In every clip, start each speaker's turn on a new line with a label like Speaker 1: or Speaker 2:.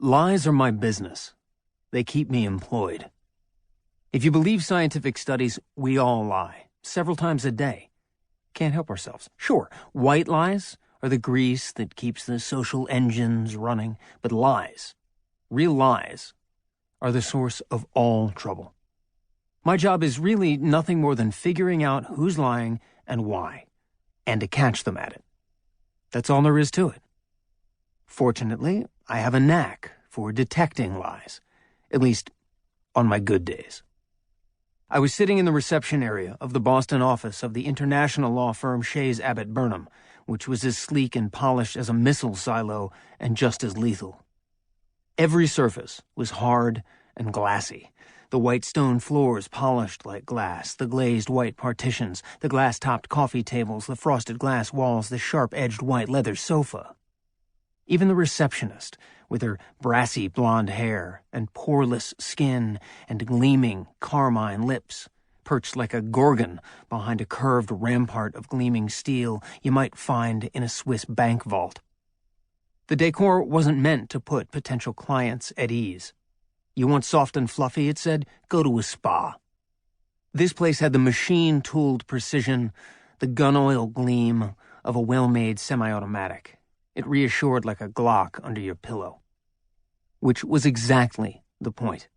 Speaker 1: Lies are my business. They keep me employed. If you believe scientific studies, we all lie, several times a day. Can't help ourselves. Sure, white lies are the grease that keeps the social engines running, but lies, real lies, are the source of all trouble. My job is really nothing more than figuring out who's lying and why, and to catch them at it. That's all there is to it. Fortunately, I have a knack for detecting lies, at least on my good days. I was sitting in the reception area of the Boston office of the international law firm Shays Abbott Burnham, which was as sleek and polished as a missile silo and just as lethal. Every surface was hard and glassy. The white stone floors polished like glass, the glazed white partitions, the glass-topped coffee tables, the frosted glass walls, the sharp-edged white leather sofa. Even the receptionist, with her brassy blonde hair and poreless skin and gleaming carmine lips, perched like a gorgon behind a curved rampart of gleaming steel you might find in a Swiss bank vault. The decor wasn't meant to put potential clients at ease. You want soft and fluffy, it said, go to a spa. This place had the machine-tooled precision, the gun-oil gleam of a well-made semi-automatic. It reassured like a Glock under your pillow. Which was exactly the point.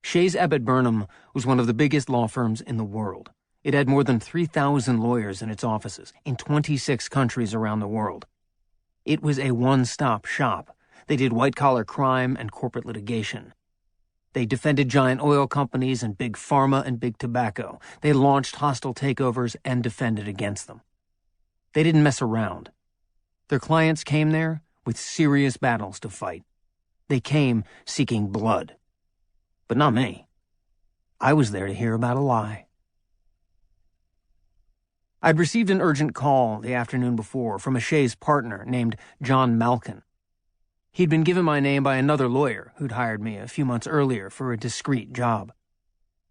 Speaker 1: Shays Abbott Burnham was one of the biggest law firms in the world. It had more than 3,000 lawyers in its offices in 26 countries around the world. It was a one-stop shop. They did white-collar crime and corporate litigation. They defended giant oil companies and big pharma and big tobacco. They launched hostile takeovers and defended against them. They didn't mess around. Their clients came there with serious battles to fight. They came seeking blood. But not me. I was there to hear about a lie. I'd received an urgent call the afternoon before from a Shays partner named John Malkin. He'd been given my name by another lawyer who'd hired me a few months earlier for a discreet job.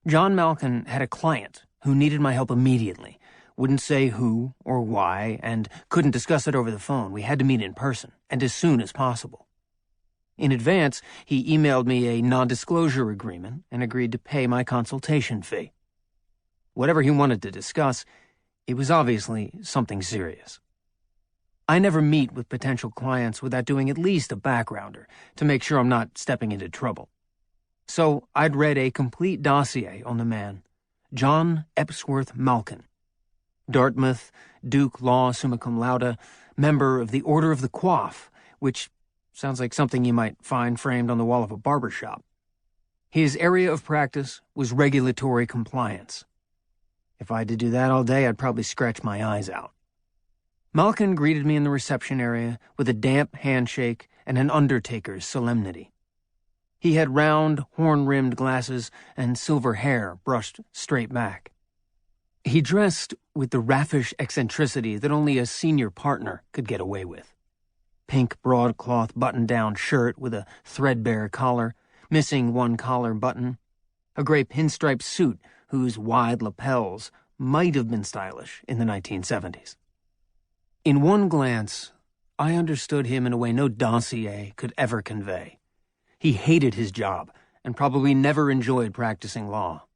Speaker 1: John Malkin had a client who needed my help immediately, wouldn't say who or why, and couldn't discuss it over the phone. We had to meet in person, and as soon as possible. In advance, he emailed me a non-disclosure agreement and agreed to pay my consultation fee. Whatever he wanted to discuss, it was obviously something serious. I never meet with potential clients without doing at least a backgrounder to make sure I'm not stepping into trouble. So I'd read a complete dossier on the man, John Epsworth Malkin. Dartmouth, Duke Law summa cum laude, member of the Order of the Coif, which sounds like something you might find framed on the wall of a barber shop. His area of practice was regulatory compliance. If I had to do that all day, I'd probably scratch my eyes out. Malkin greeted me in the reception area with a damp handshake and an undertaker's solemnity. He had round, horn-rimmed glasses and silver hair brushed straight back. He dressed with the raffish eccentricity that only a senior partner could get away with. Pink broadcloth button-down shirt with a threadbare collar, missing one collar button, a gray pinstripe suit whose wide lapels might have been stylish in the 1970s. In one glance, I understood him in a way no dossier could ever convey. He hated his job and probably never enjoyed practicing law.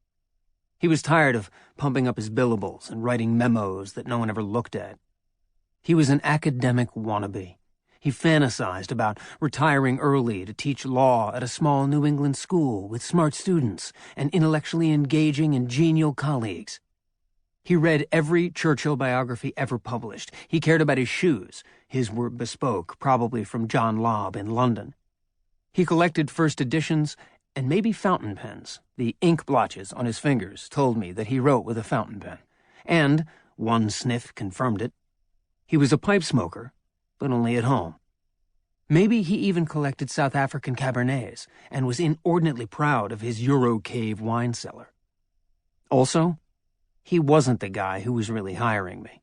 Speaker 1: He was tired of pumping up his billables and writing memos that no one ever looked at. He was an academic wannabe. He fantasized about retiring early to teach law at a small New England school with smart students and intellectually engaging and genial colleagues. He read every Churchill biography ever published. He cared about his shoes. His were bespoke, probably from John Lobb in London. He collected first editions and maybe fountain pens. The ink blotches on his fingers told me that he wrote with a fountain pen. And one sniff confirmed it. He was a pipe smoker, but only at home. Maybe he even collected South African Cabernets and was inordinately proud of his Euro Cave wine cellar. Also, he wasn't the guy who was really hiring me.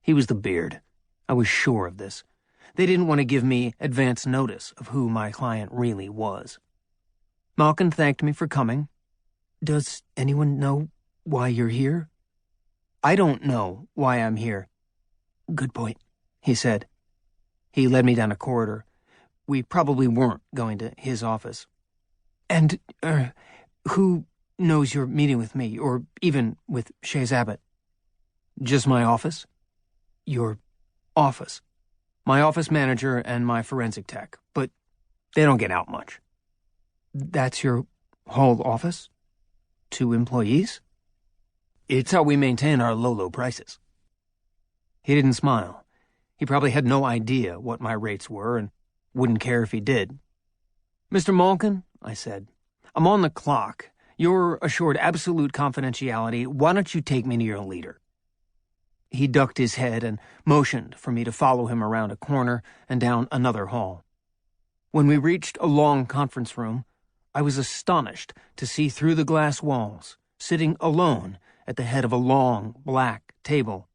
Speaker 1: He was the beard. I was sure of this. They didn't want to give me advance notice of who my client really was. Malkin thanked me for coming. Does anyone know why you're here? I don't know why I'm here. Good point, he said. He led me down a corridor. We probably weren't going to his office. And, who knows you're meeting with me, or even with Shays Abbott? Just my office? Your office. My office manager and my forensic tech, but they don't get out much. That's your whole office? 2 employees? It's how we maintain our low prices. He didn't smile. He probably had no idea what my rates were and wouldn't care if he did. Mr. Malkin, I said, I'm on the clock. You're assured absolute confidentiality. Why don't you take me to your leader? He ducked his head and motioned for me to follow him around a corner and down another hall. When we reached a long conference room, I was astonished to see through the glass walls, sitting alone at the head of a long, black table,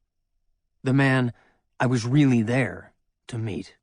Speaker 1: the man I was really there to meet.